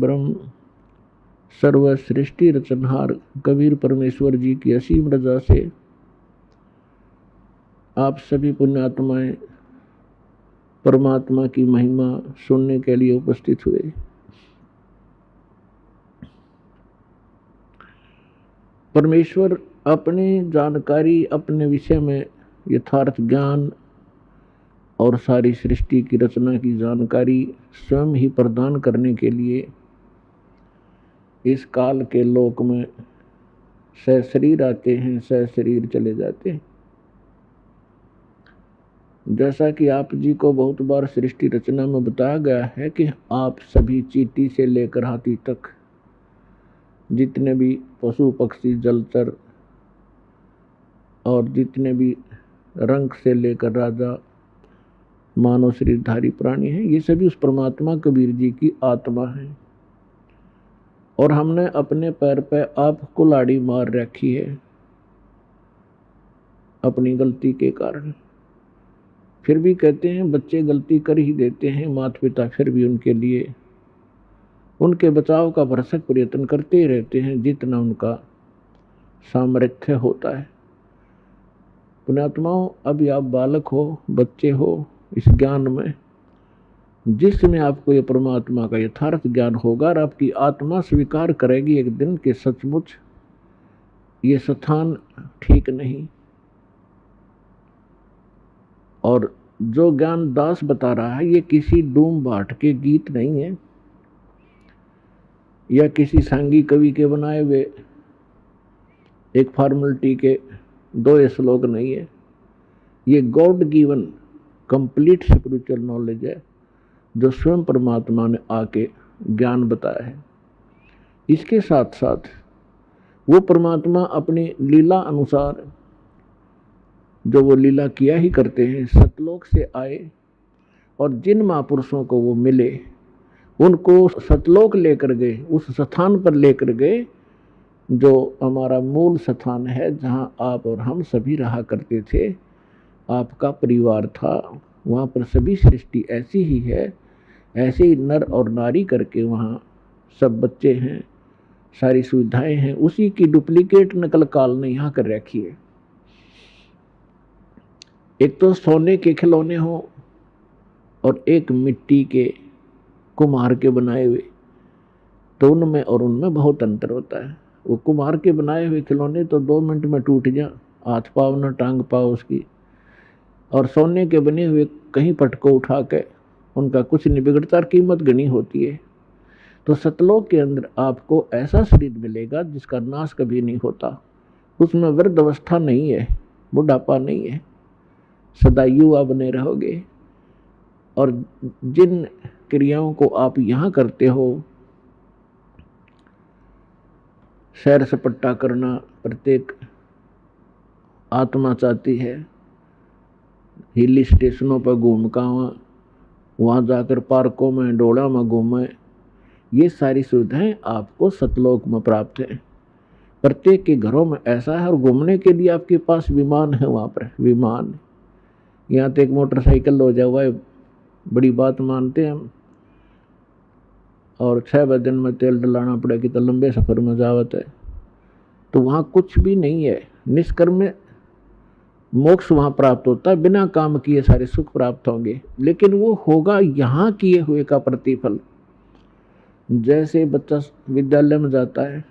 ब्रह्म सर्व सृष्टि रचनहार कबीर परमेश्वर जी की असीम रजा से आप सभी पुण्यात्माएं परमात्मा की महिमा सुनने के लिए उपस्थित हुए। परमेश्वर अपनी जानकारी, अपने विषय में यथार्थ ज्ञान और सारी सृष्टि की रचना की जानकारी स्वयं ही प्रदान करने के लिए इस काल के लोक में सशरीर आते हैं, सशरीर चले जाते हैं। जैसा कि आप जी को बहुत बार सृष्टि रचना में बताया गया है कि आप सभी चींटी से लेकर हाथी तक जितने भी पशु पक्षी जलचर और जितने भी रंग से लेकर राजा मानव शरीरधारी प्राणी हैं, ये सभी उस परमात्मा कबीर जी की आत्मा है। और हमने अपने पैर पे आप कुल्हाड़ी मार रखी है अपनी गलती के कारण। फिर भी कहते हैं बच्चे गलती कर ही देते हैं, माता पिता फिर भी उनके लिए उनके बचाव का भरसक प्रयत्न करते ही रहते हैं जितना उनका सामर्थ्य होता है। पुण्यात्माओं, अभी आप बालक हो, बच्चे हो, इस ज्ञान में जिसमें आपको ये परमात्मा का यथार्थ ज्ञान होगा और आपकी आत्मा स्वीकार करेगी एक दिन के सचमुच ये स्थान ठीक नहीं। और जो ज्ञान दास बता रहा है ये किसी डूम भाट के गीत नहीं है या किसी सांगी कवि के बनाए हुए एक फॉर्मेलिटी के 2 श्लोक नहीं है। ये God given complete spiritual knowledge है जो स्वयं परमात्मा ने आके ज्ञान बताया है। इसके साथ साथ वो परमात्मा अपनी लीला अनुसार जो वो लीला किया ही करते हैं, सतलोक से आए और जिन महापुरुषों को वो मिले उनको सतलोक लेकर गए, उस स्थान पर लेकर गए जो हमारा मूल स्थान है, जहाँ आप और हम सभी रहा करते थे, आपका परिवार था। वहाँ पर सभी सृष्टि ऐसी ही है, ऐसे ही नर और नारी करके वहाँ सब बच्चे हैं, सारी सुविधाएं हैं। उसी की डुप्लीकेट नकल काल ने यहाँ कर रखी है। एक तो सोने के खिलौने हो और एक मिट्टी के कुम्हार के बनाए हुए, तो उनमें और उनमें बहुत अंतर होता है। वो कुम्हार के बनाए हुए खिलौने तो 2 मिनट में टूट जा, हाथ पाव न टांग पाओ उसकी, और सोने के बने हुए कहीं पटको उठा के उनका कुछ नहीं बिगड़ता, कीमत गनी होती है। तो सतलोक के अंदर आपको ऐसा शरीर मिलेगा जिसका नाश कभी नहीं होता, उसमें वृद्ध अवस्था नहीं है, बुढ़ापा नहीं है, सदा युवा बने रहोगे। और जिन क्रियाओं को आप यहाँ करते हो, सैर सपट्टा करना प्रत्येक आत्मा चाहती है, हिल स्टेशनों पर घूम का वहाँ जाकर पार्कों में डोड़ा में घूमें, ये सारी सुविधाएं आपको सतलोक में प्राप्त है। प्रत्येक के घरों में ऐसा है। और घूमने के लिए आपके पास विमान है, वहाँ पर विमान, यहाँ तो एक मोटरसाइकिल हो जाए वह बड़ी बात मानते हैं हम, और 6 दिन में तेल डलाना पड़ेगी तो लंबे सफ़र में जावत है। तो वहाँ कुछ भी नहीं है, निष्कर्म मोक्ष वहाँ प्राप्त होता है, बिना काम किए सारे सुख प्राप्त होंगे, लेकिन वो होगा यहाँ किए हुए का प्रतिफल। जैसे बच्चा विद्यालय में जाता है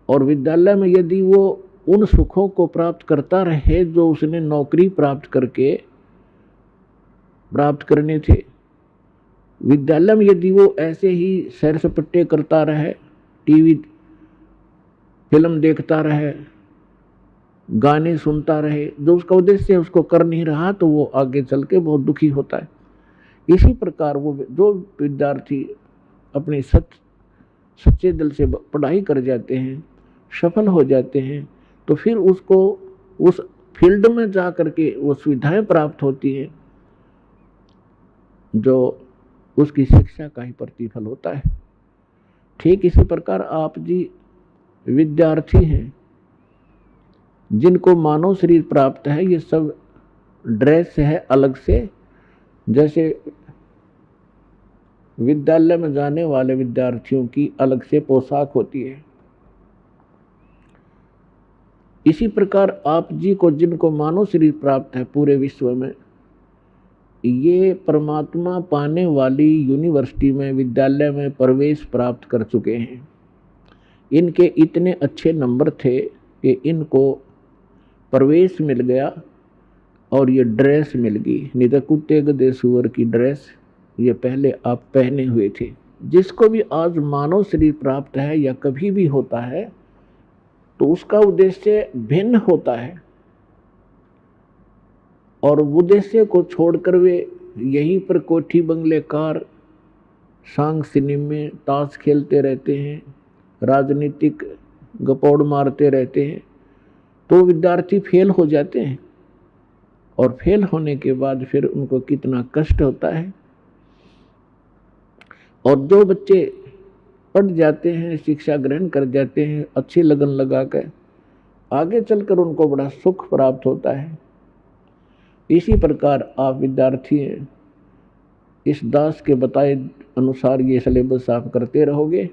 और विद्यालय में यदि वो उन सुखों को प्राप्त करता रहे जो उसने नौकरी प्राप्त करके प्राप्त करने थे, विद्यालय में यदि वो ऐसे ही सैर सपट्टे करता रहे, टीवी फिल्म देखता रहे, गाने सुनता रहे, जो उसका उद्देश्य उसको कर नहीं रहा, तो वो आगे चल के बहुत दुखी होता है। इसी प्रकार वो जो विद्यार्थी अपने सच्चे दिल से पढ़ाई कर जाते हैं, सफल हो जाते हैं, तो फिर उसको उस फील्ड में जा करके वो सुविधाएं प्राप्त होती हैं जो उसकी शिक्षा का ही प्रतिफल होता है। ठीक इसी प्रकार आप जी विद्यार्थी हैं जिनको मानव शरीर प्राप्त है, ये सब ड्रेस है अलग से। जैसे विद्यालय में जाने वाले विद्यार्थियों की अलग से पोशाक होती है। इसी प्रकार आप जी को जिनको मानव शरीर प्राप्त है पूरे विश्व में, ये परमात्मा पाने वाली यूनिवर्सिटी में, विद्यालय में प्रवेश प्राप्त कर चुके हैं। इनके इतने अच्छे नंबर थे कि इनको प्रवेश मिल गया और ये ड्रेस मिल गई। नहीं तो कुत्ते गधे सूअर की ड्रेस ये पहले आप पहने हुए थे। जिसको भी आज मानव शरीर प्राप्त है या कभी भी होता है तो उसका उद्देश्य भिन्न होता है, और उद्देश्य को छोड़कर वे यहीं पर कोठी बंगले कार सांग सिनेमे ताश खेलते रहते हैं, राजनीतिक गपौड़ मारते रहते हैं, तो विद्यार्थी फेल हो जाते हैं। और फेल होने के बाद फिर उनको कितना कष्ट होता है। और जो बच्चे पढ़ जाते हैं, शिक्षा ग्रहण कर जाते हैं अच्छी लगन लगाकर, आगे चलकर उनको बड़ा सुख प्राप्त होता है। इसी प्रकार आप विद्यार्थी हैं, इस दास के बताए अनुसार ये सिलेबस आप करते रहोगे,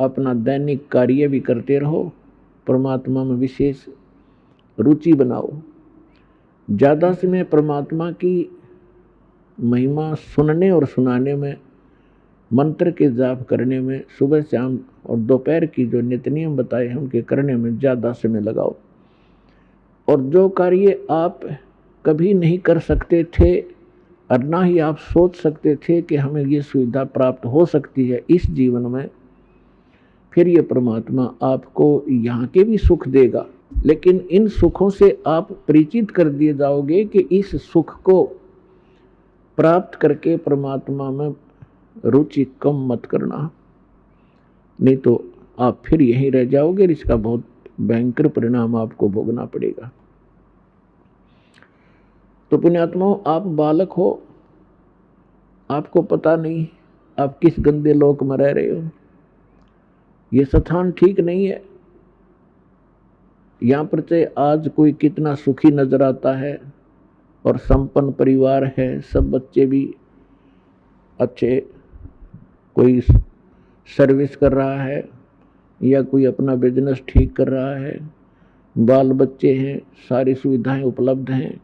अपना दैनिक कार्य भी करते रहो, परमात्मा में विशेष रुचि बनाओ। ज़्यादा समय परमात्मा की महिमा सुनने और सुनाने में, मंत्र के जाप करने में, सुबह शाम और दोपहर की जो नित्य नियम बताए हैं उनके करने में ज़्यादा समय लगाओ। और जो कार्य आप कभी नहीं कर सकते थे और ना ही आप सोच सकते थे कि हमें ये सुविधा प्राप्त हो सकती है इस जीवन में, फिर ये परमात्मा आपको यहाँ के भी सुख देगा। लेकिन इन सुखों से आप परिचित कर दिए जाओगे कि इस सुख को प्राप्त करके परमात्मा में रुचि कम मत करना, नहीं तो आप फिर यहीं रह जाओगे। इसका बहुत भयंकर परिणाम आपको भोगना पड़ेगा। तो पुण्यात्माओं, आप बालक हो, आपको पता नहीं आप किस गंदे लोक में रह रहे हो। ये स्थान ठीक नहीं है। यहाँ पर चाहे आज कोई कितना सुखी नजर आता है और संपन्न परिवार है, सब बच्चे भी अच्छे, कोई सर्विस कर रहा है या कोई अपना बिजनेस ठीक कर रहा है, बाल बच्चे हैं, सारी सुविधाएं उपलब्ध हैं,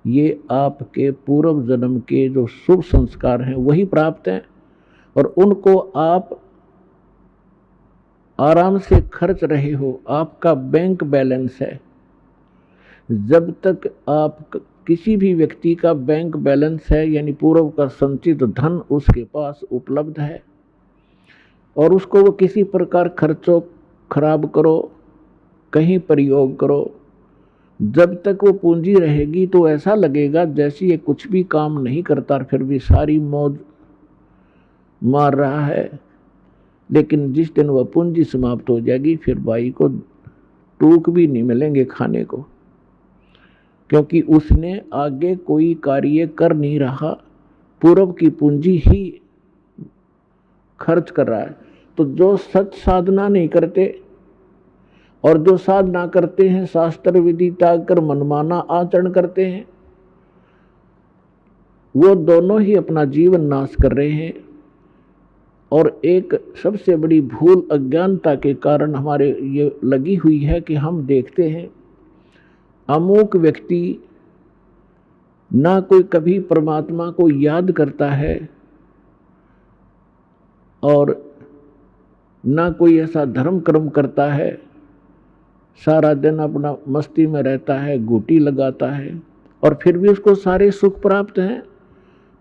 ये आपके पूर्व जन्म के जो शुभ संस्कार हैं वही प्राप्त हैं, और उनको आप आराम से खर्च रहे हो। आपका बैंक बैलेंस है। जब तक आप किसी भी व्यक्ति का बैंक बैलेंस है, यानी पूर्व का संचित धन उसके पास उपलब्ध है, और उसको वो किसी प्रकार खर्चो खराब करो, कहीं प्रयोग करो, जब तक वो पूंजी रहेगी तो ऐसा लगेगा जैसे ये कुछ भी काम नहीं करता, फिर भी सारी मौज मार रहा है। लेकिन जिस दिन वह पूंजी समाप्त हो जाएगी, फिर भाई को टूक भी नहीं मिलेंगे खाने को, क्योंकि उसने आगे कोई कार्य कर नहीं रहा, पूर्व की पूंजी ही खर्च कर रहा है। तो जो सच साधना नहीं करते और जो साधना करते हैं, शास्त्र विधि त्याग कर मनमाना आचरण करते हैं, वो दोनों ही अपना जीवन नाश कर रहे हैं। और एक सबसे बड़ी भूल अज्ञानता के कारण हमारे ये लगी हुई है कि हम देखते हैं अमुक व्यक्ति ना कोई कभी परमात्मा को याद करता है और ना कोई ऐसा धर्म कर्म करता है, सारा दिन अपना मस्ती में रहता है, घूटी लगाता है, और फिर भी उसको सारे सुख प्राप्त हैं।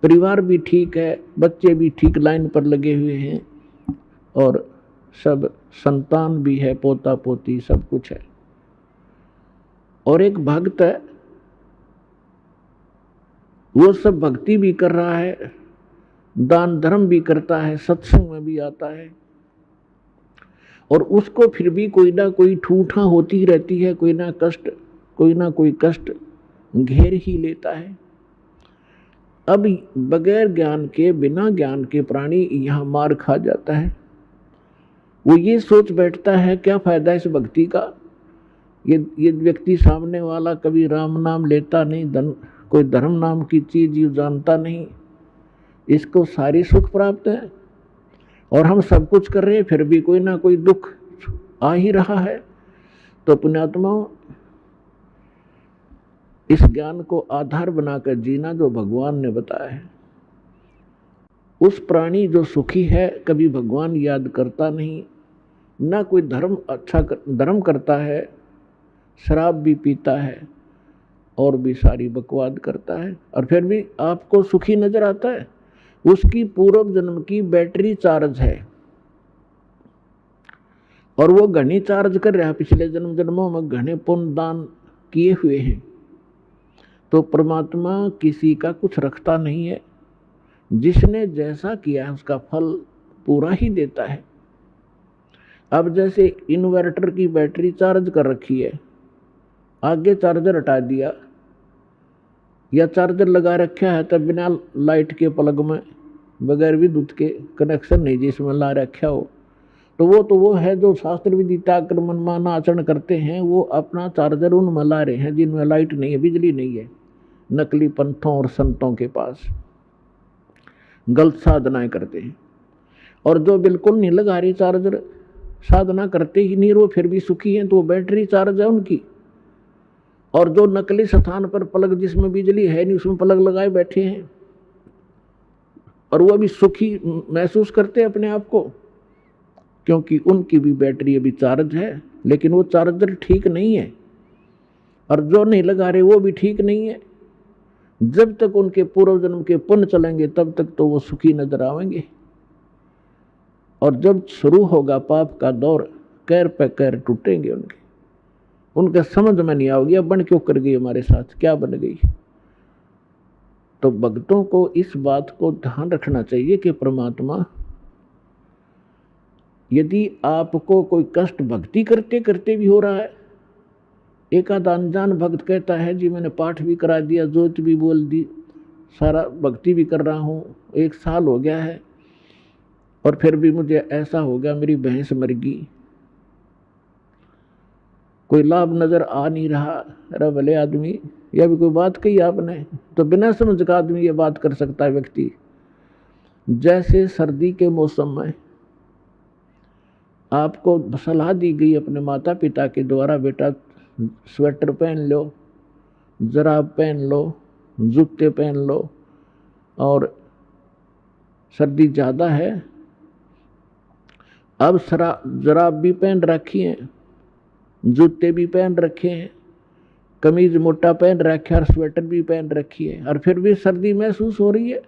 परिवार भी ठीक है, बच्चे भी ठीक लाइन पर लगे हुए हैं, और सब संतान भी है, पोता पोती सब कुछ है। और एक भक्त है, वो सब भक्ति भी कर रहा है, दान धर्म भी करता है, सत्संग में भी आता है, और उसको फिर भी कोई ना कोई ठूठा होती रहती है, कोई ना कोई कष्ट घेर ही लेता है। अब बगैर ज्ञान के, बिना ज्ञान के प्राणी यहाँ मार खा जाता है। वो ये सोच बैठता है क्या फायदा इस भक्ति का, ये व्यक्ति सामने वाला कभी राम नाम लेता नहीं, कोई धर्म नाम की चीज जानता नहीं, इसको सारी सुख प्राप्त है और हम सब कुछ कर रहे हैं, फिर भी कोई ना कोई दुख आ ही रहा है। तो पुण्यात्माओं, इस ज्ञान को आधार बनाकर जीना जो भगवान ने बताया है। उस प्राणी जो सुखी है कभी भगवान याद करता नहीं, ना कोई धर्म करता है, शराब भी पीता है और भी सारी बकवाद करता है, और फिर भी आपको सुखी नजर आता है। उसकी पूर्व जन्म की बैटरी चार्ज है और वो घनी चार्ज कर रहा है, पिछले जन्मों में घने पुण्य दान किए हुए हैं। तो परमात्मा किसी का कुछ रखता नहीं है, जिसने जैसा किया है उसका फल पूरा ही देता है। अब जैसे इन्वर्टर की बैटरी चार्ज कर रखी है, आगे चार्जर हटा दिया या चार्जर लगा रखा है तब बिना लाइट के प्लग में बगैर विद्युत के कनेक्शन नहीं जिसमें ला रखा हो, तो वो है जो शास्त्र विदिता क्रमण मान आचरण करते हैं, वो अपना चार्जर उनमें ला रहे हैं जिनमें लाइट नहीं है, बिजली नहीं है, नकली पंथों और संतों के पास गलत साधनाएं करते हैं। और जो बिल्कुल नहीं लगा रही चार्जर, साधना करते ही नहीं, वो फिर भी सुखी हैं, तो वो बैटरी चार्ज है उनकी। और जो नकली स्थान पर प्लग जिसमें बिजली है नहीं उसमें प्लग लगाए बैठे हैं और वो भी सुखी महसूस करते हैं अपने आप को, क्योंकि उनकी भी बैटरी अभी चार्ज है, लेकिन वो चार्जर ठीक नहीं है। और जो नहीं लगा रहे वो भी ठीक नहीं है। जब तक उनके पूर्व जन्म के पुण्य चलेंगे तब तक तो वो सुखी नजर आएंगे, और जब शुरू होगा पाप का दौर, कैर पे कैर टूटेंगे उनके समझ में नहीं आओगी अब बन क्यों कर गई, हमारे साथ क्या बन गई। तो भक्तों को इस बात को ध्यान रखना चाहिए कि परमात्मा, यदि आपको कोई कष्ट भक्ति करते करते भी हो रहा है, एक आधा अनजान भक्त कहता है जी मैंने पाठ भी करा दिया, ज्योति भी बोल दी, सारा भक्ति भी कर रहा हूँ, 1 साल हो गया है और फिर भी मुझे ऐसा हो गया, मेरी भैंस मर गई, कोई लाभ नजर आ नहीं रहा। अरे भले आदमी, यह भी कोई बात कही आपने? तो बिना समझ का आदमी ये बात कर सकता है व्यक्ति। जैसे सर्दी के मौसम में आपको सलाह दी गई अपने माता पिता के द्वारा, बेटा स्वेटर पहन लो, जराब पहन लो, जूते पहन लो, और सर्दी ज़्यादा है। अब जराब भी पहन रखी है, जूते भी पहन रखे हैं, कमीज मोटा पहन रखा है और स्वेटर भी पहन रखी है, और फिर भी सर्दी महसूस हो रही है।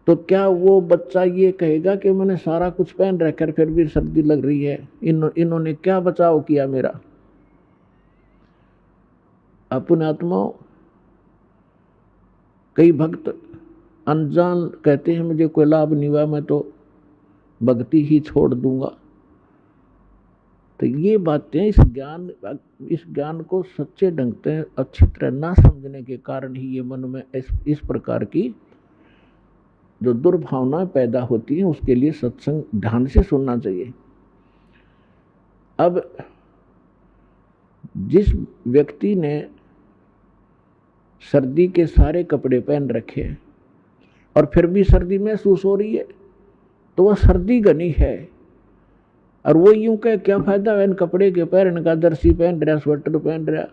तो क्या वो बच्चा ये कहेगा कि मैंने सारा कुछ पहन रखा है फिर भी सर्दी लग रही है, इन्होंने क्या बचाव किया मेरा? अपने आत्माओं, कई भक्त अनजान कहते हैं मुझे कोई लाभ नहीं हुआ, मैं तो भक्ति ही छोड़ दूंगा। तो ये बातें इस ज्ञान को सच्चे ढंग से अच्छी तरह ना समझने के कारण ही ये मन में इस प्रकार की जो दुर्भावनाएं पैदा होती हैं। उसके लिए सत्संग ध्यान से सुनना चाहिए। अब जिस व्यक्ति ने सर्दी के सारे कपड़े पहन रखे हैं और फिर भी सर्दी महसूस हो रही है, तो वह सर्दी घनी है। और वो यूं कहे क्या फायदा है इन कपड़े के पहनने का, जर्सी पहन रहा, स्वेटर पहन रहा।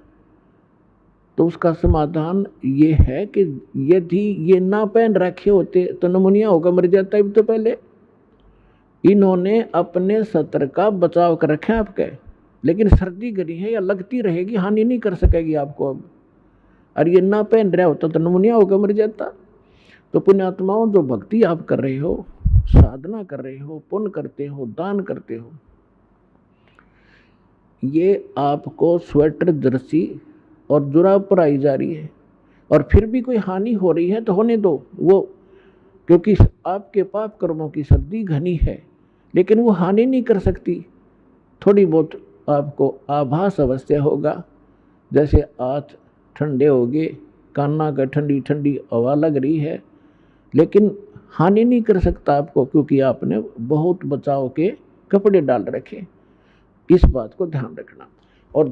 तो उसका समाधान ये है कि यदि ये ना पहन रखे होते तो नमूनिया होकर मर जाता है। तो पहले इन्होंने अपने सत्र का बचाव कर रखा है आपके, लेकिन सर्दी घनी है या लगती रहेगी, हानि नहीं कर सकेगी आपको अब। और ये ना पहन रहा होता तो नमूनिया होकर मर जाता। तो पुण्यात्माओं, जो भक्ति आप कर रहे हो, साधना कर रहे हो, पुण्य करते हो, दान करते हो, ये आपको स्वेटर, जर्सी और जुराब पर आई जा रही है, और फिर भी कोई हानि हो रही है तो होने दो वो, क्योंकि आपके पाप कर्मों की सर्दी घनी है, लेकिन वो हानि नहीं कर सकती। थोड़ी बहुत आपको आभास अवश्य होगा, जैसे हाथ ठंडे हो गए, कान्ना का ठंडी ठंडी हवा लग रही है, लेकिन हानि नहीं कर सकता आपको, क्योंकि आपने बहुत बचाव के कपड़े डाल रखे। इस बात को ध्यान रखना। और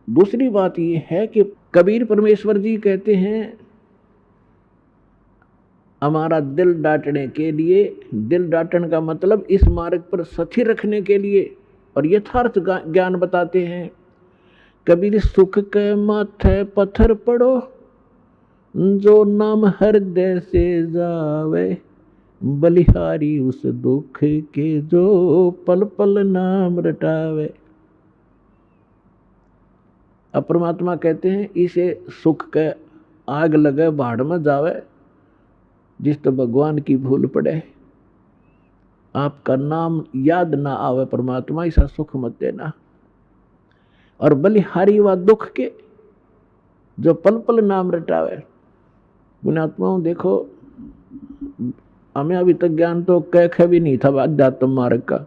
दूसरी बात ये है कि कबीर परमेश्वर जी कहते हैं हमारा दिल डांटने के लिए, दिल डांटने का मतलब इस मार्ग पर स्थिर रखने के लिए और यथार्थ ज्ञान बताते हैं। कबीर सुख के माथे पत्थर पड़ो, जो नाम हृदय से जावे, बलिहारी उस दुख के जो पल पल नाम रटावे। अब परमात्मा कहते हैं इसे सुख के आग लगे भाड़ में जावे, जिस तो भगवान की भूल पड़े, आपका नाम याद ना आवे परमात्मा, ऐसा सुख मत देना। और बलिहारी व दुख के जो पल पल नाम रटावे। पुण्यात्माओं देखो, हमें अभी तक ज्ञान तो कह भी नहीं था अध्यात्म मार्ग का।